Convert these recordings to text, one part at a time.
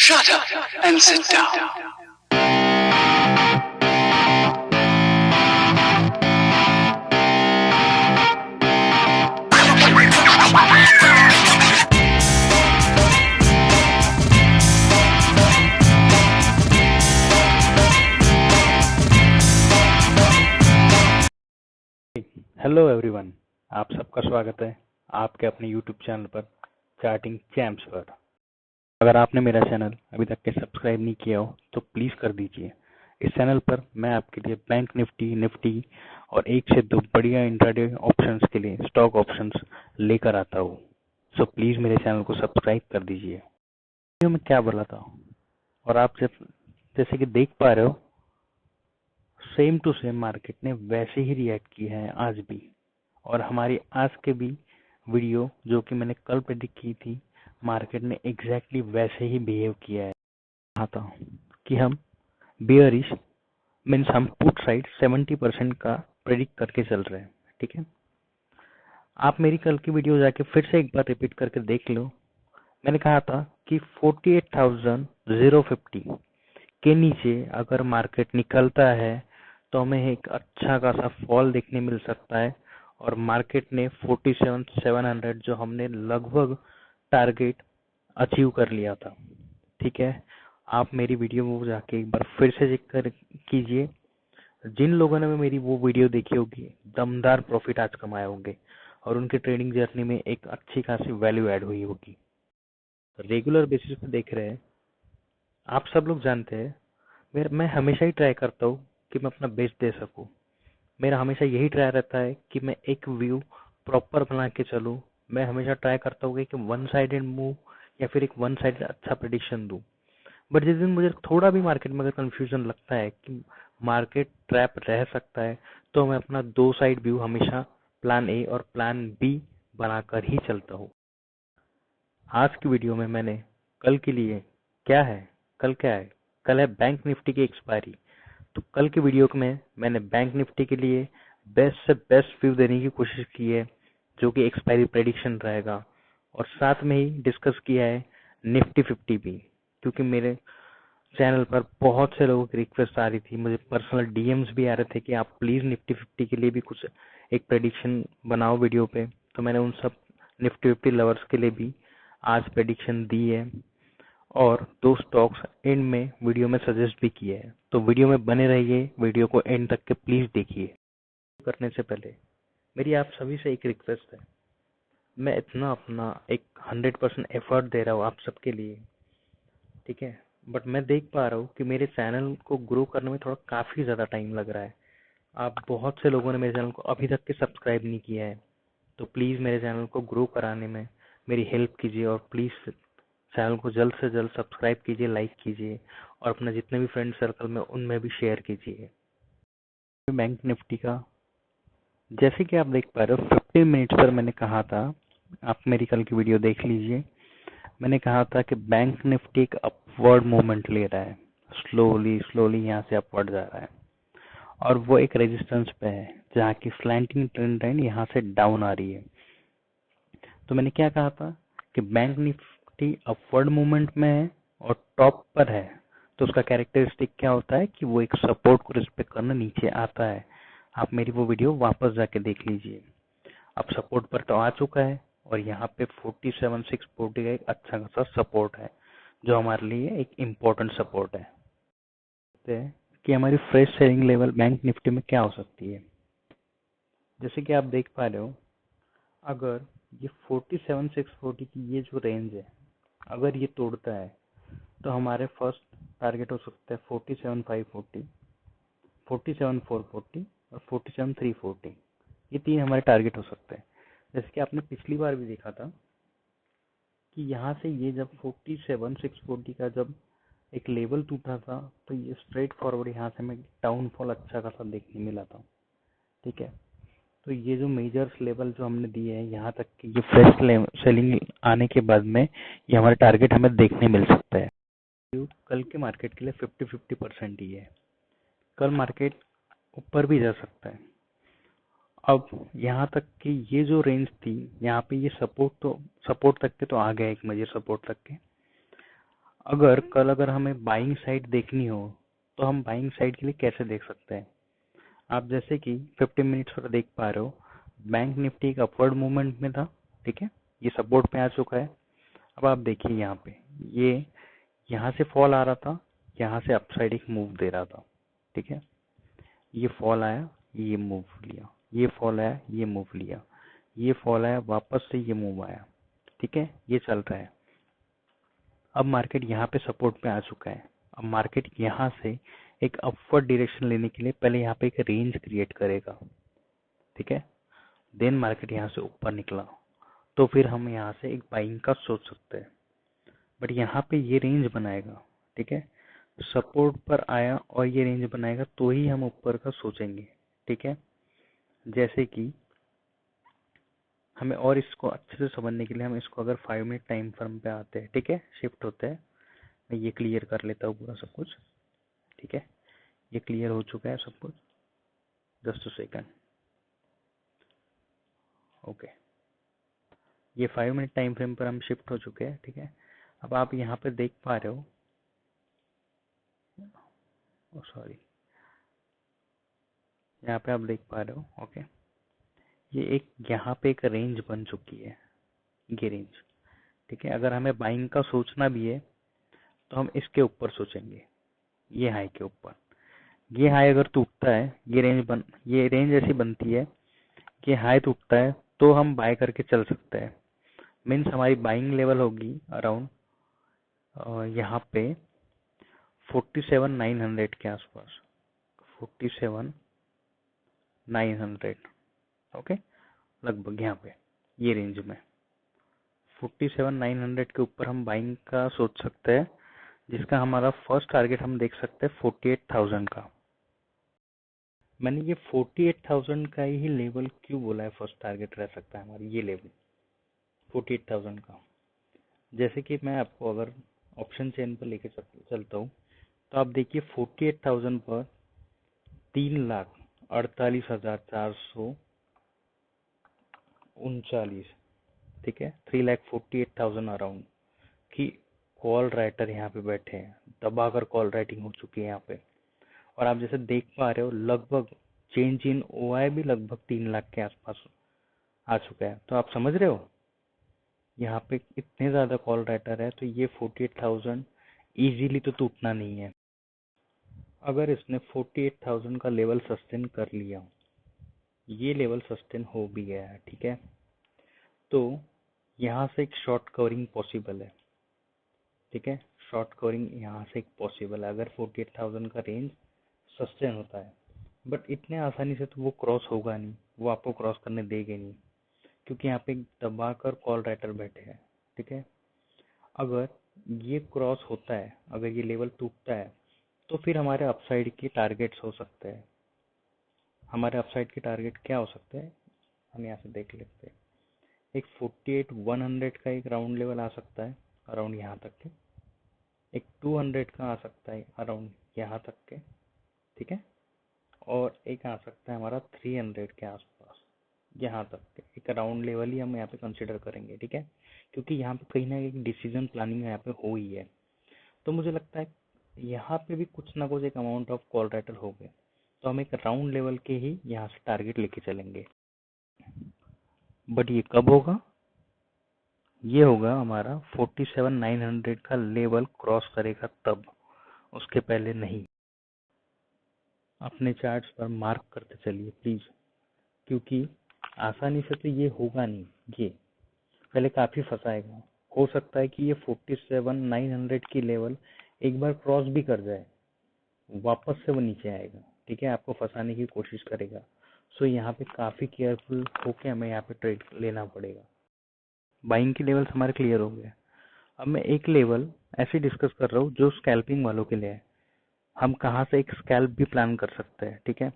Shut up and sit down. Hello everyone, आप सबका स्वागत है आपके अपने यूट्यूब चैनल पर चार्टिंग चैम्प्स पर। अगर आपने मेरा चैनल अभी तक के सब्सक्राइब नहीं किया हो तो प्लीज़ कर दीजिए। इस चैनल पर मैं आपके लिए बैंक निफ्टी और एक से दो बढ़िया इंट्राडे ऑप्शंस के लिए स्टॉक ऑप्शंस लेकर आता हूँ। सो प्लीज़ मेरे चैनल को सब्सक्राइब कर दीजिए। वीडियो में क्या बोला था और आप जैसे कि देख पा रहे हो, सेम टू सेम मार्केट ने वैसे ही रिएक्ट किया है आज भी। और हमारी आज के भी वीडियो जो कि मैंने कल प्रेडिक्ट की थी, मार्केट ने एग्जैक्टली वैसे ही बिहेव किया है। कहा था कि हम बेयरिश मीन्स हम पुट साइड 70% का प्रेडिक्ट करके चल रहे हैं। ठीक है, आप मेरी कल की वीडियो जाके फिर से एक बार रिपीट करके देख लो। मैंने कहा था कि 48,050 के नीचे अगर मार्केट निकलता है तो हमें एक अच्छा खासा फॉल देखने मिल सकता है और मार्केट ने 47,700 जो हमने लगभग टारगेट अचीव कर लिया था। ठीक है, आप मेरी वीडियो में जाके एक बार फिर से चेक कर कीजिए। जिन लोगों ने मेरी वो वीडियो देखी होगी, दमदार प्रॉफिट आज कमाए होंगे और उनके ट्रेडिंग जर्नी में एक अच्छी खासी वैल्यू ऐड हुई होगी। रेगुलर बेसिस पे देख रहे हैं, आप सब लोग जानते हैं मैं हमेशा ही ट्राई करता हूँ कि मैं अपना बेस्ट दे सकूँ। मेरा हमेशा यही ट्राई रहता है कि मैं एक व्यू प्रॉपर बना के चलूँ। मैं हमेशा ट्राई करता हूँ कि वन साइडेड मूव या फिर एक वन साइडेड अच्छा प्रेडिक्शन दूँ। बट जिस दिन मुझे थोड़ा भी मार्केट में अगर कंफ्यूजन लगता है कि मार्केट ट्रैप रह सकता है, तो मैं अपना दो साइड व्यू हमेशा प्लान ए और प्लान बी बनाकर ही चलता हूँ। आज की वीडियो में मैंने कल के लिए क्या है, कल है बैंक निफ्टी की एक्सपायरी। तो कल की वीडियो में मैंने बैंक निफ्टी के लिए बेस्ट से बेस्ट व्यू देने की कोशिश की है, जो कि एक्सपायरी प्रेडिक्शन रहेगा। और साथ में ही डिस्कस किया है निफ्टी 50 भी, क्योंकि मेरे चैनल पर बहुत से लोगों की रिक्वेस्ट आ रही थी, मुझे पर्सनल डीएम्स भी आ रहे थे कि आप प्लीज निफ्टी 50 के लिए भी कुछ एक प्रेडिक्शन बनाओ वीडियो पे। तो मैंने उन सब निफ्टी 50 लवर्स के लिए भी आज प्रेडिक्शन दी है और दो स्टॉक्स एंड में वीडियो में सजेस्ट भी किए हैं। तो वीडियो में बने रहिए, वीडियो को एंड तक के प्लीज देखिए। करने से पहले मेरी आप सभी से एक रिक्वेस्ट है, मैं इतना अपना एक 100% एफर्ट दे रहा हूँ आप सबके लिए, ठीक है, बट मैं देख पा रहा हूँ कि मेरे चैनल को ग्रो करने में थोड़ा काफी ज्यादा टाइम लग रहा है। आप बहुत से लोगों ने मेरे चैनल को अभी तक के सब्सक्राइब नहीं किया है, तो प्लीज मेरे चैनल को ग्रो कराने में मेरी हेल्प कीजिए और प्लीज चैनल को जल्द से जल्द सब्सक्राइब कीजिए, लाइक कीजिए और अपने जितने भी फ्रेंड सर्कल में उनमें भी शेयर कीजिए। बैंक निफ्टी का जैसे कि आप देख पा रहे हो 15 मिनट्स पर मैंने कहा था, आप मेरी कल की वीडियो देख लीजिए। मैंने कहा था कि बैंक निफ्टी एक अपवर्ड मूवमेंट ले रहा है, स्लोली स्लोली यहाँ से अपवर्ड जा रहा है और वो एक रेजिस्टेंस पे है जहाँ की स्लैंटिंग ट्रेंड लाइन यहाँ से डाउन आ रही है। तो मैंने क्या कहा था कि बैंक निफ्टी अपवर्ड मूवमेंट में है और टॉप पर है, तो उसका कैरेक्टरिस्टिक क्या होता है कि वो एक सपोर्ट को रिस्पेक्ट करना नीचे आता है। आप मेरी वो वीडियो वापस जाके देख लीजिए। अब सपोर्ट पर तो आ चुका है और यहाँ पे 47,640 का एक अच्छा खासा सपोर्ट है, जो हमारे लिए एक इम्पोर्टेंट सपोर्ट है। कि हमारी fresh selling level bank Nifty में क्या हो सकती है। जैसे कि आप देख पा रहे हो, अगर ये 47,640 की ये जो रेंज है, अगर ये तोड़ता है तो हमारे फर्स्ट टारगेट हो सकता है 47,540, 47,440 और 47,340। ये तीन हमारे टारगेट हो सकते हैं। जैसे कि आपने पिछली बार भी देखा था कि यहाँ से ये जब 47,640 का जब एक लेवल टूटा था, तो ये स्ट्रेट फॉरवर्ड यहाँ से हमें डाउनफॉल अच्छा खासा देखने मिला था। ठीक है, तो ये जो मेजर्स लेवल जो हमने दिए हैं यहाँ तक कि ये फ्रेश सेलिंग आने के बाद में ये हमारे टारगेट हमें देखने मिल सकता है। कल के मार्केट के लिए 50-50% ही है, कल मार्केट ऊपर भी जा सकता है। अब यहाँ तक कि ये जो रेंज थी, यहाँ पे ये सपोर्ट तक के तो आ गया, एक मेजर सपोर्ट तक के। अगर हमें बाइंग साइड देखनी हो तो हम बाइंग साइड के लिए कैसे देख सकते हैं? आप जैसे कि 15 मिनट्स पर देख पा रहे हो, बैंक निफ्टी एक अपवर्ड मूवमेंट में था, ठीक है, ये सपोर्ट पे आ चुका है। अब आप देखिए यहाँ पे, ये यहाँ से फॉल आ रहा था, यहाँ से अपसाइड एक मूव दे रहा था, ठीक है, ये फॉल आया, ये मूव लिया, ये फॉल आया, ये मूव लिया, ये फॉल आया, वापस से ये मूव आया, ठीक है, ये चल रहा है। अब मार्केट यहाँ पे सपोर्ट पे आ चुका है। अब मार्केट यहाँ से एक अपवर्ड डायरेक्शन लेने के लिए पहले यहाँ पे एक रेंज क्रिएट करेगा, ठीक है, देन मार्केट यहाँ से ऊपर निकला तो फिर हम यहाँ से एक बाइंग का सोच सकते हैं। बट यहाँ पे ये रेंज बनाएगा, ठीक है, सपोर्ट पर आया और ये रेंज बनाएगा तो ही हम ऊपर का सोचेंगे, ठीक है। जैसे कि हमें और इसको अच्छे से समझने के लिए हम इसको अगर 5 मिनट टाइम फ्रेम पे आते हैं, ठीक है, शिफ्ट होते हैं, मैं ये क्लियर कर लेता हूँ पूरा सब कुछ, ठीक है, ये क्लियर हो चुका है सब कुछ, जस्ट अ सेकंड, ओके, ये 5 मिनट टाइम फ्रेम पर हम शिफ्ट हो चुके हैं, ठीक है। अब आप यहाँ पे देख पा रहे हो, सॉरी, यहाँ पे आप देख पा रहे हो, ओके, ये एक यहाँ पे एक रेंज बन चुकी है, ये रेंज, ठीक है। अगर हमें बाइंग का सोचना भी है तो हम इसके ऊपर सोचेंगे, ये हाई के ऊपर। ये हाई अगर टूटता है, ये रेंज ऐसी बनती है कि हाई टूटता है तो हम बाय करके चल सकते हैं। मीन्स हमारी बाइंग लेवल होगी अराउंड यहाँ पे 47,900 के आसपास, 47,900, ओके, लगभग यहाँ पे ये रेंज में 47,900 के ऊपर हम बाइंग का सोच सकते हैं, जिसका हमारा फर्स्ट टारगेट हम देख सकते हैं 48,000 का। मैंने ये 48,000 का ही लेवल क्यों बोला है फर्स्ट टारगेट रह सकता है हमारी, ये लेवल 48,000 का। जैसे कि मैं आपको अगर ऑप्शन चेन पर लेके चलता हूँ तो आप देखिए 48,000 पर 3,48,439, ठीक है, 3,48,000 अराउंड की कॉल राइटर यहाँ पे बैठे हैं, दबाकर कॉल राइटिंग हो चुकी है यहाँ पे। और आप जैसे देख पा रहे हो लगभग चेंज इन ओआई भी लगभग 3 लाख के आसपास आ चुका है। तो आप समझ रहे हो यहाँ पे इतने ज्यादा कॉल राइटर है, तो ये 48,000 इजीली तो टूटना नहीं है। अगर इसने 48,000 का लेवल सस्टेन कर लिया, ये लेवल सस्टेन हो भी गया है, ठीक है, तो यहाँ से एक शॉर्ट कवरिंग पॉसिबल है, ठीक है, शॉर्ट कवरिंग यहाँ से एक पॉसिबल है अगर 48,000 का रेंज सस्टेन होता है। बट इतने आसानी से तो वो क्रॉस होगा नहीं, वो आपको क्रॉस करने देंगे नहीं, क्योंकि यहाँ पे दबाकर कॉल राइटर बैठे हैं, ठीक है। अगर ये क्रॉस होता है, अगर ये लेवल टूटता है, तो फिर हमारे अपसाइड के टारगेट्स हो सकते हैं। हमारे अपसाइड के टारगेट क्या हो सकते हैं, हम यहाँ से देख लेते हैं। एक 48,100 का एक राउंड लेवल आ सकता है अराउंड यहाँ तक के, एक 200 का आ सकता है अराउंड यहाँ तक के, ठीक है, और एक आ सकता है हमारा 300 के आसपास, यहाँ तक के एक राउंड लेवल ही हम यहाँ पे कंसिडर करेंगे, ठीक है, क्योंकि यहाँ पे कहीं ना कहीं डिसीजन प्लानिंग यहाँ पे हो ही है। तो मुझे लगता है यहाँ पे भी कुछ ना कुछ एक अमाउंट ऑफ कॉल राइटर हो गए, तो हम एक राउंड लेवल के ही यहाँ से टारगेट लेके चलेंगे। बट ये कब होगा, ये होगा हमारा 47,900 का लेवल क्रॉस करेगा तब, उसके पहले नहीं। अपने चार्ट्स पर मार्क करते चलिए प्लीज, क्योंकि आसानी से तो ये होगा नहीं, ये पहले काफी फंसाएगा। हो सकता है कि ये 47,900 की लेवल एक बार क्रॉस भी कर जाए, वापस से वो नीचे आएगा, ठीक है, आपको फंसाने की कोशिश करेगा। सो यहाँ पे काफी केयरफुल होके हमें यहाँ पे ट्रेड लेना पड़ेगा। बाइंग की लेवल्स हमारे क्लियर हो गए। अब मैं एक लेवल ऐसे डिस्कस कर रहा हूँ जो स्कैल्पिंग वालों के लिए है। हम कहाँ से एक स्कैल्प भी प्लान कर सकते हैं, ठीक है।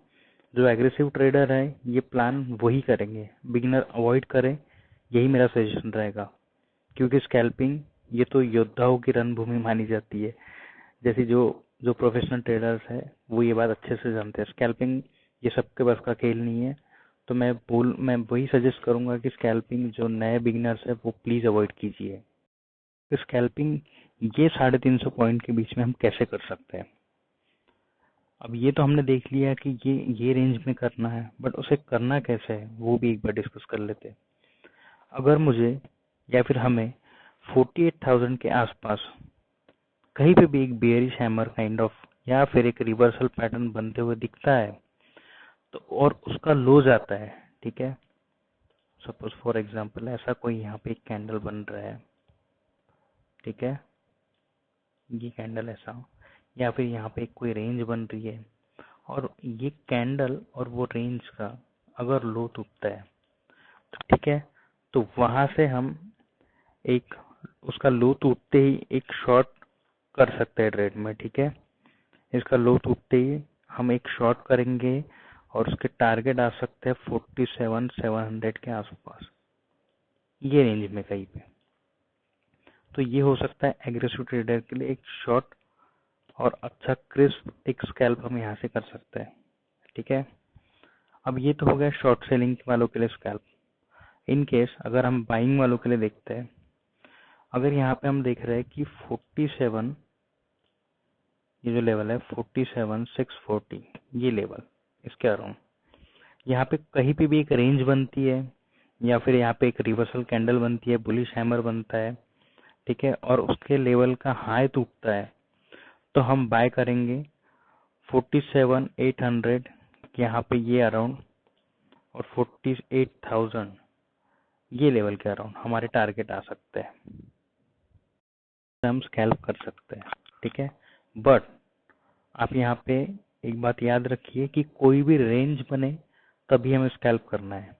जो एग्रेसिव ट्रेडर है ये प्लान वही करेंगे, बिगिनर अवॉइड करें, यही मेरा सजेशन रहेगा। क्योंकि स्कैल्पिंग ये तो योद्धाओं की रणभूमि मानी जाती है। जैसे जो जो प्रोफेशनल ट्रेडर्स है वो ये बात अच्छे से जानते हैं, स्कैल्पिंग ये सबके बस का खेल नहीं है। तो मैं वही सजेस्ट करूंगा कि स्कैल्पिंग जो नए बिगिनर्स है वो प्लीज अवॉइड कीजिए। स्कैल्पिंग ये 350 पॉइंट के बीच में हम कैसे कर सकते हैं। अब ये तो हमने देख लिया कि ये रेंज में करना है, बट उसे करना कैसे है वो भी एक बार डिस्कस कर लेते हैं। अगर मुझे या फिर हमें 48,000 के आसपास कहीं पे भी एक बेयरिश हैमर काइंड ऑफ या फिर एक रिवर्सल पैटर्न बनते हुए दिखता है तो और उसका लो जाता है, ठीक है, सपोज फॉर एग्जांपल ऐसा कोई यहाँ पे एक कैंडल बन रहा है, ठीक है, ये कैंडल ऐसा, या फिर यहाँ पे कोई रेंज बन रही है और ये कैंडल और वो रेंज का अगर लो टूटता है तो ठीक है, तो वहां से हम एक उसका लो टूटते ही एक शॉर्ट कर सकते हैं ट्रेड में, ठीक है। इसका लो टूटते ही हम एक शॉर्ट करेंगे और उसके टारगेट आ सकते हैं 47,700 के आसपास, ये रेंज में कहीं पे। तो ये हो सकता है एग्रेसिव ट्रेडर के लिए एक शॉर्ट और अच्छा क्रिस्प एक स्कैल्प हम यहाँ से कर सकते हैं, ठीक है। अब ये तो हो गया शॉर्ट सेलिंग वालों के लिए स्कैल्प। इन केस अगर हम बाइंग वालों के लिए देखते हैं, अगर यहाँ पे हम देख रहे हैं कि 47, ये जो लेवल है 47,640, ये लेवल इसके अराउंड यहाँ पे कहीं पे भी एक रेंज बनती है या फिर यहाँ पे एक रिवर्सल कैंडल बनती है, बुलिश हैमर बनता है, ठीक है, और उसके लेवल का हाई टूटता है तो हम बाय करेंगे 47,800 यहाँ पे ये अराउंड और 48,000 ये लेवल के अराउंड हमारे टारगेट आ सकते हैं, हम स्कैल्प कर सकते हैं, ठीक है। बट आप यहाँ पे एक बात याद रखिए कि कोई भी रेंज बने तभी हमें स्कैल्प करना है,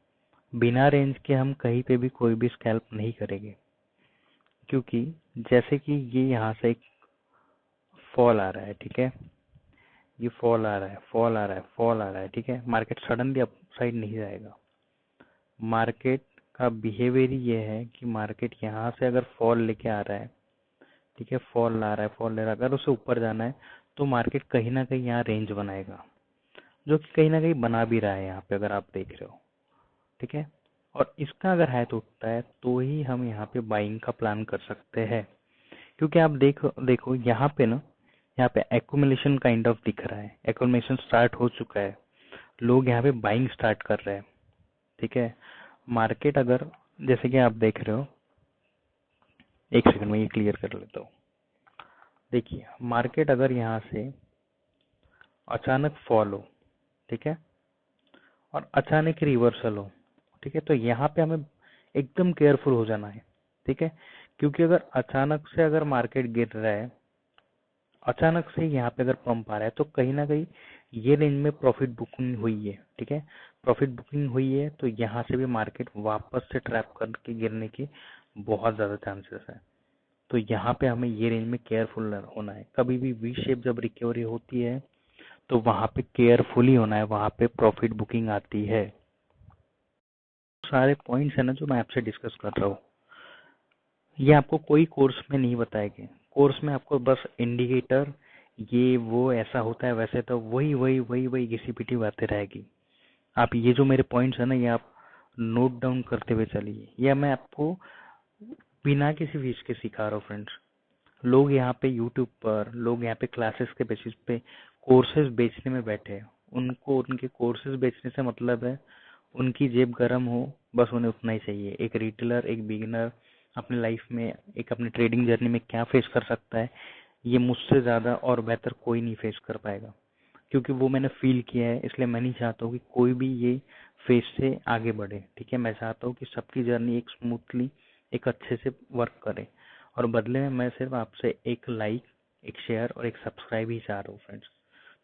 बिना रेंज के हम कहीं पे भी कोई भी स्कैल्प नहीं करेंगे, क्योंकि जैसे कि ये यहाँ से एक फॉल आ रहा है, ठीक है, ये फॉल आ रहा है, फॉल आ रहा है, फॉल आ रहा है, ठीक है, मार्केट सडनली अप साइड नहीं जाएगा। मार्केट का बिहेवियर ये है कि मार्केट यहाँ से अगर फॉल लेके आ रहा है, ठीक है, फॉल ला रहा है, फॉल ले रहा है, अगर उसे ऊपर जाना है तो मार्केट कहीं ना कहीं यहाँ रेंज बनाएगा, जो कि कहीं ना कहीं बना भी रहा है यहाँ पे अगर आप देख रहे हो, ठीक है। और इसका अगर हाई उठता है तो ही हम यहाँ पे बाइंग का प्लान कर सकते हैं, क्योंकि आप देखो यहाँ पे ना, यहाँ पे एक्यूमुलेशन काइंड ऑफ दिख रहा है, एक्यूमुलेशन स्टार्ट हो चुका है, लोग यहाँ पे बाइंग स्टार्ट कर रहे हैं, ठीक है। मार्केट अगर जैसे कि आप देख रहे हो, एक सेकंड में ये क्लियर कर लेता हूँ। देखिए मार्केट अगर यहाँ से अचानक फॉल हो, ठीक है, और अचानक रिवर्सल हो, ठीक है, तो यहाँ पे हमें एकदम केयरफुल हो जाना है, ठीक है, क्योंकि अगर अचानक से अगर मार्केट गिर रहा है, अचानक से यहाँ पे अगर पंप आ रहा है तो कहीं ना कहीं ये रेंज में प्रॉफिट बुकिंग हुई है, ठीक है, प्रॉफिट बुकिंग हुई है तो यहाँ से भी मार्केट वापस से ट्रैप करके गिरने की बहुत ज्यादा चांसेस है। तो यहाँ पे हमें ये रेंज में केयरफुल होना है, कभी भी वी शेप जब रिकवरी होती है तो वहां पे केयरफुली होना है, वहां पे प्रॉफिट बुकिंग आती है। सारे पॉइंट्स है ना जो मैं आपसे डिस्कस कर रहा हूँ, ये आपको कोई कोर्स में नहीं बताएंगे। कोर्स में आपको बस इंडिकेटर ये वो ऐसा होता है वैसे, तो वही वही वही वही घिसी पिटी बातें रहेगी। आप ये जो मेरे पॉइंट्स है ना, ये आप नोट डाउन करते हुए चलिए, या मैं आपको बिना किसी फीस के सिखा रहा हूँ फ्रेंड्स। लोग यहाँ पे यूट्यूब पर, लोग यहाँ पे क्लासेस के बेसिस पे कोर्सेज बेचने में बैठे हैं, उनको उनके कोर्सेज बेचने से मतलब है उनकी जेब गर्म हो, बस उन्हें उतना ही चाहिए। एक रिटेलर, एक बिगिनर अपने लाइफ में एक अपनी ट्रेडिंग जर्नी में क्या फेस कर सकता है, ये मुझसे ज्यादा और बेहतर कोई नहीं फेस कर पाएगा, क्योंकि वो मैंने फील किया है। इसलिए मैं नहीं चाहता हूँ कि कोई भी ये फेस से आगे बढ़े, ठीक है। मैं चाहता हूँ कि सबकी जर्नी एक स्मूथली, एक अच्छे से वर्क करे, और बदले में मैं सिर्फ आपसे एक लाइक, एक शेयर और एक सब्सक्राइब ही चाह रहा हूँ फ्रेंड्स।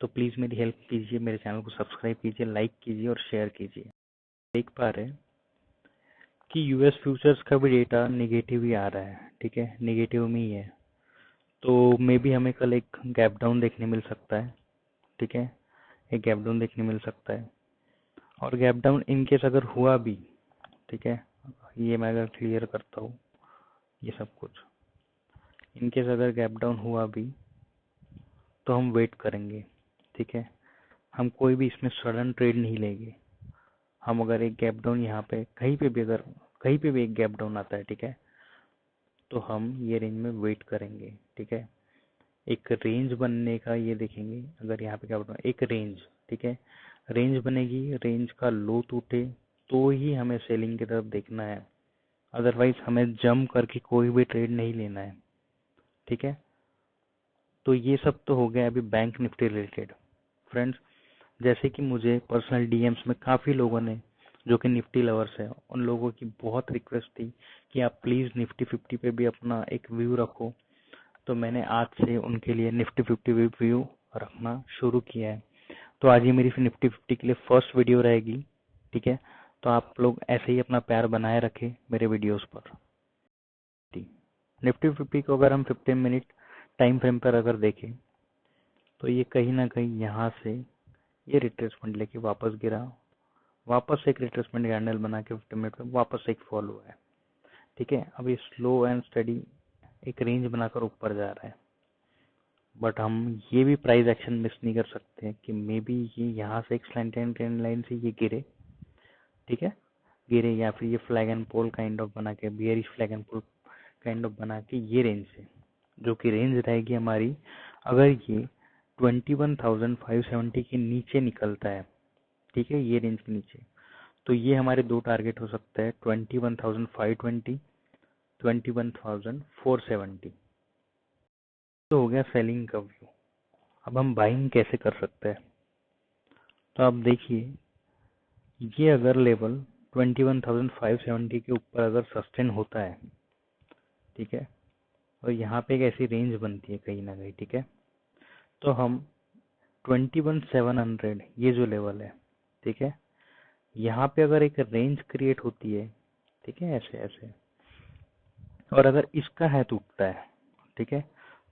तो प्लीज मेरी हेल्प कीजिए, मेरे चैनल को सब्सक्राइब कीजिए, लाइक कीजिए और शेयर कीजिए। देख पा रहे हैं कि यूएस फ्यूचर्स का भी डेटा निगेटिव ही आ रहा है, ठीक है, निगेटिव में ही है। तो मे बी हमें कल एक गैप डाउन देखने मिल सकता है, ठीक है, एक गैप डाउन देखने मिल सकता है। और गैप डाउन इन केस अगर हुआ भी, ठीक है, ये मैं अगर क्लियर करता हूँ ये सब कुछ, इन केस अगर गैप डाउन हुआ भी तो हम वेट करेंगे, ठीक है, हम कोई भी इसमें सडन ट्रेड नहीं लेंगे। हम अगर एक गैप डाउन यहाँ पे कहीं पे भी, अगर कहीं पे भी एक गैप डाउन आता है, ठीक है, तो हम ये रेंज में वेट करेंगे। ठीक है, एक रेंज बनने का ये देखेंगे। अगर यहाँ पे क्या बोलते हैं, एक रेंज, ठीक है, रेंज बनेगी, रेंज का लो टूटे तो ही हमें सेलिंग की तरफ देखना है, अदरवाइज हमें जंप करके कोई भी ट्रेड नहीं लेना है। ठीक है, तो ये सब तो हो गया अभी बैंक निफ्टी रिलेटेड। फ्रेंड्स, जैसे कि मुझे पर्सनल डीएम्स में काफ़ी लोगों ने, जो कि निफ्टी लवर्स है, उन लोगों की बहुत रिक्वेस्ट थी कि आप प्लीज़ निफ्टी 50 पे भी अपना एक व्यू रखो। तो मैंने आज से उनके लिए निफ्टी 50 व्यू रखना शुरू किया है। तो आज ये मेरी निफ्टी 50 के लिए फर्स्ट वीडियो रहेगी। ठीक है, तो आप लोग ऐसे ही अपना प्यार बनाए रखें मेरे वीडियोस पर। निफ्टी 50 को अगर हम 15 मिनट टाइम फ्रेम पर अगर देखें तो ये कहीं ना कहीं यहाँ से ये रिट्रेसमेंट लेके वापस गिरा, वापस एक रिट्रेसमेंट कैंडल बना के 15 मिनट में वापस एक फॉल हुआ है। ठीक है, अब ये स्लो एंड स्टडी एक रेंज बनाकर ऊपर जा रहा है, बट हम ये भी प्राइस एक्शन मिस नहीं कर सकते कि मे बी ये यहाँ से एक स्लैंटेड ट्रेंड लाइन से ये गिरे। ठीक है, गिरे या फिर ये flag and pole kind of बना के, bearish flag and pole kind of बना के ये रेंज से, जो कि रेंज रहेगी हमारी, अगर ये 21,570 के नीचे निकलता है, ठीक है, ये रेंज के नीचे, तो ये हमारे दो टारगेट हो सकते हैं, 21,520, 21,470। तो हो गया सेलिंग का व्यू। अब हम बाइंग कैसे कर सकते हैं? तो आप देखिए, ये अगर लेवल 21,570 के ऊपर अगर सस्टेन होता है, ठीक है, और यहाँ पे एक ऐसी रेंज बनती है कहीं ना कहीं, ठीक है, तो हम 21,700 ये जो लेवल है, ठीक है, यहाँ पे अगर एक रेंज क्रिएट होती है, ठीक है, ऐसे ऐसे, और अगर इसका है टूटता है, ठीक है,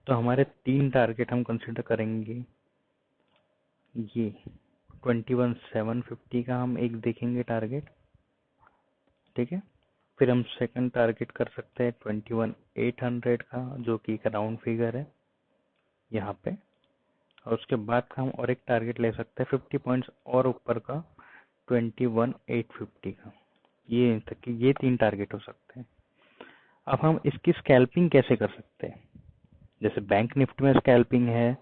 तो हमारे तीन टारगेट हम कंसिडर करेंगे। ये 21,750 का हम एक देखेंगे टारगेट, ठीक है, फिर हम सेकंड टारगेट कर सकते हैं 21,800 का, जो कि एक राउंड फिगर है यहाँ पे, और उसके बाद का हम और एक टारगेट ले सकते हैं 50 पॉइंट्स और ऊपर का 21,850 का। ये तक कि ये तीन टारगेट हो सकते हैं। अब हम इसकी स्कैल्पिंग कैसे कर सकते हैं? जैसे बैंक निफ्टी में स्कैल्पिंग है,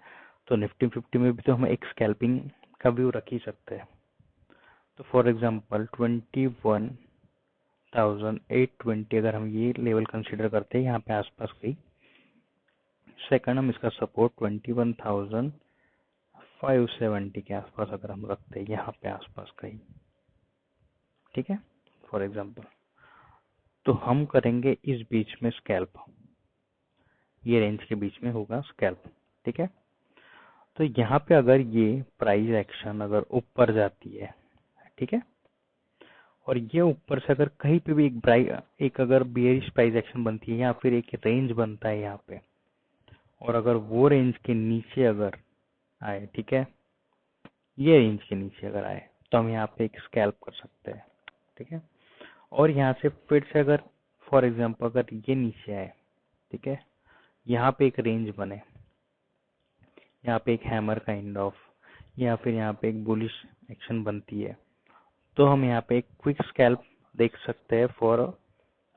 तो निफ्टी 50 में भी तो हम एक स्कैल्पिंग का व्यू रख ही सकते हैं। तो फॉर एग्जांपल 21,820 अगर हम ये लेवल कंसीडर करते हैं यहाँ पे आसपास कहीं, सेकंड हम इसका सपोर्ट 21,570 के आसपास अगर हम रखते हैं यहाँ पे आसपास कहीं, ठीक है, फॉर एग्जांपल, तो हम करेंगे इस बीच में स्कैल्प, ये रेंज के बीच में होगा स्कैल्प। ठीक है, तो यहाँ पे अगर ये प्राइस एक्शन अगर ऊपर जाती है, ठीक है, और ये ऊपर से अगर कहीं पे भी एक अगर बियरिश प्राइस एक्शन बनती है या फिर एक रेंज बनता है यहाँ पे, और अगर वो रेंज के नीचे अगर आए, ठीक है, ये रेंज के नीचे अगर आए, तो हम यहाँ पे एक स्कैल्प कर सकते हैं। ठीक है, और यहाँ से फिर से अगर फॉर एग्जांपल अगर ये नीचे आए, ठीक है, यहाँ पे एक रेंज बने, यहाँ पे एक हैमर काइंड ऑफ, या फिर यहाँ पे एक बुलिश एक्शन बनती है, तो हम यहाँ पे एक क्विक स्कैल्प देख सकते हैं फॉर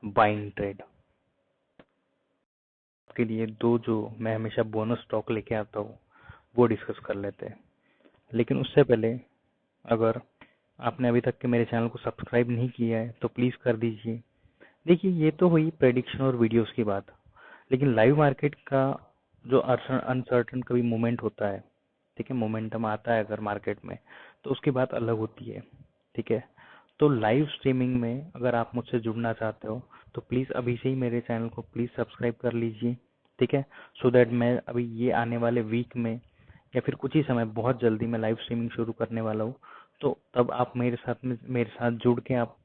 बाइंग ट्रेड के लिए। दो जो मैं हमेशा बोनस स्टॉक लेके आता हूँ वो डिस्कस कर लेते हैं, लेकिन उससे पहले अगर आपने अभी तक के मेरे चैनल को सब्सक्राइब नहीं किया है तो प्लीज़ कर दीजिए। देखिए, ये तो हुई प्रेडिक्शन और वीडियोस की बात, लेकिन लाइव मार्केट का जो अनसर्टन कभी मोमेंट होता है, ठीक है, मोमेंटम आता है अगर मार्केट में, तो उसकी बात अलग होती है। ठीक है, तो लाइव स्ट्रीमिंग में अगर आप मुझसे जुड़ना चाहते हो तो प्लीज़ अभी से ही मेरे चैनल को प्लीज़ सब्सक्राइब कर लीजिए। ठीक है, सो दैट मैं अभी ये आने वाले वीक में या फिर कुछ ही समय बहुत जल्दी मैं लाइव स्ट्रीमिंग शुरू करने वाला हूँ, तो तब आप मेरे साथ जुड़ के आप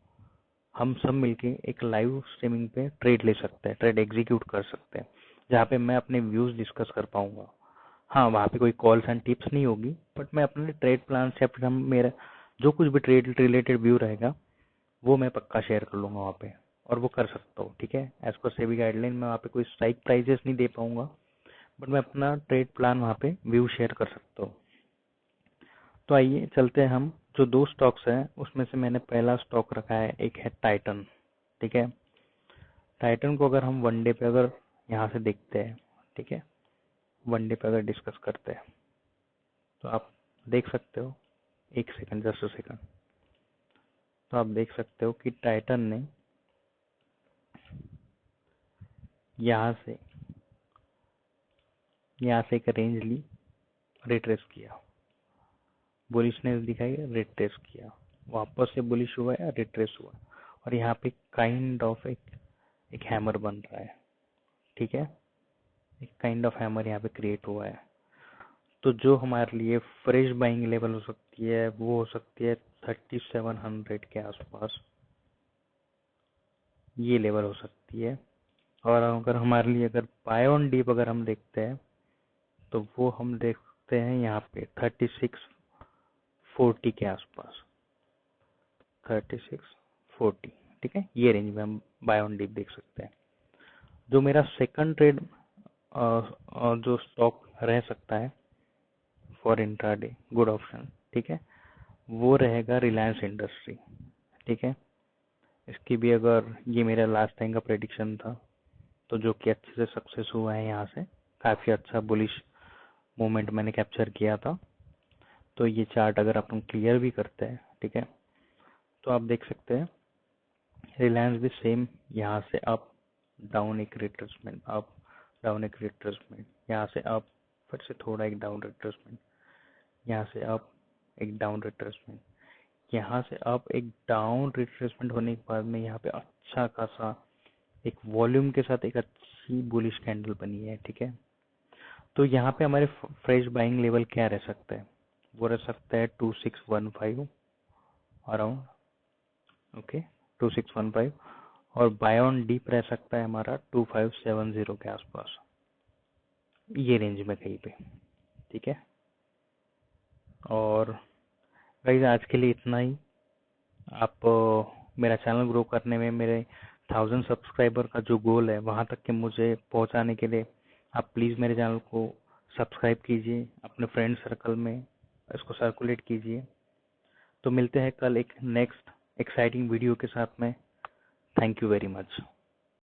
हम सब मिलके एक लाइव स्ट्रीमिंग पे ट्रेड ले सकते हैं, ट्रेड एग्जीक्यूट कर सकते हैं, जहाँ पे मैं अपने व्यूज डिस्कस कर पाऊंगा। हाँ, वहाँ पे कोई कॉल्स एंड टिप्स नहीं होगी, बट मैं अपने ट्रेड प्लान से फिर हम मेरा जो कुछ भी ट्रेड रिलेटेड व्यू रहेगा वो मैं पक्का शेयर कर लूंगा वहाँ पे, और वो कर सकता हूँ। ठीक है, एज पर सेबी गाइडलाइन मैं वहाँ पे कोई स्ट्राइक प्राइजेस नहीं दे पाऊंगा, बट मैं अपना ट्रेड प्लान वहाँ पे व्यू शेयर कर सकता हूँ। तो आइए चलते हैं, हम जो दो स्टॉक्स हैं उसमें से मैंने पहला स्टॉक रखा है, एक है टाइटन। ठीक है, टाइटन को अगर हम वनडे पे अगर यहाँ से देखते हैं, ठीक है, वनडे पे अगर डिस्कस करते हैं तो आप देख सकते हो, एक सेकंड, जस्ट अ सेकंड, तो आप देख सकते हो कि टाइटन ने यहाँ से एक रेंज ली, रिट्रेस किया, बुलिशनेस दिखाई, रिट्रेस किया, वापस से बुलिश हुआ या रिट्रेस हुआ, और यहाँ पे काइंड ऑफ एक हैमर बन रहा है, ठीक है, एक काइंड ऑफ हैमर यहाँ पे क्रिएट हुआ है। तो जो हमारे लिए फ्रेश बाइंग लेवल हो सकती है वो हो सकती है 3700 के आसपास, ये लेवल हो सकती है। और अगर हमारे लिए अगर बाय ऑन डीप अगर हम देखते हैं तो वो हम देखते हैं यहाँ पे 3640 के आसपास, 3640, ठीक है, ये रेंज में हम बाय ऑन डीप देख सकते हैं। जो मेरा सेकंड ट्रेड जो स्टॉक रह सकता है फॉर इंट्राडे गुड ऑप्शन, ठीक है, वो रहेगा रिलायंस इंडस्ट्री, ठीक है। इसकी भी अगर, ये मेरा लास्ट टाइम का प्रेडिक्शन था तो जो कि अच्छे से सक्सेस हुआ है, यहाँ से काफ़ी अच्छा बुलिश मूवमेंट मैंने कैप्चर किया था। तो ये चार्ट अगर अपन क्लियर भी करते हैं, ठीक है, तो आप देख सकते हैं रिलायंस भी सेम, यहाँ से अप डाउन एक रिट्रेसमेंट, अप डाउन एक रिट्रेसमेंट, यहाँ से अप फिर से थोड़ा एक डाउन रिट्रेसमेंट, यहाँ से अप एक डाउन रिट्रेसमेंट, यहाँ से अप एक डाउन रिट्रेसमेंट होने के बाद में यहाँ पे अच्छा खासा एक वॉल्यूम के साथ एक अच्छी बुलिश कैंडल बनी है, ठीक है। तो यहाँ पे हमारे फ्रेश बाइंग लेवल क्या रह सकता है, वो रह सकता है 2615 अराउंड, ओके, 2615, और बाय ऑन डीप रह सकता है हमारा 2570 के आसपास, ये रेंज में कहीं पे, ठीक है। और गाइस आज के लिए इतना ही। आप मेरा चैनल ग्रो करने में, मेरे 1000 सब्सक्राइबर का जो गोल है वहां तक के मुझे पहुंचाने के लिए आप प्लीज़ मेरे चैनल को सब्सक्राइब कीजिए, अपने फ्रेंड सर्कल में इसको सर्कुलेट कीजिए। तो मिलते हैं कल एक नेक्स्ट एक्साइटिंग वीडियो के साथ में। Thank you very much.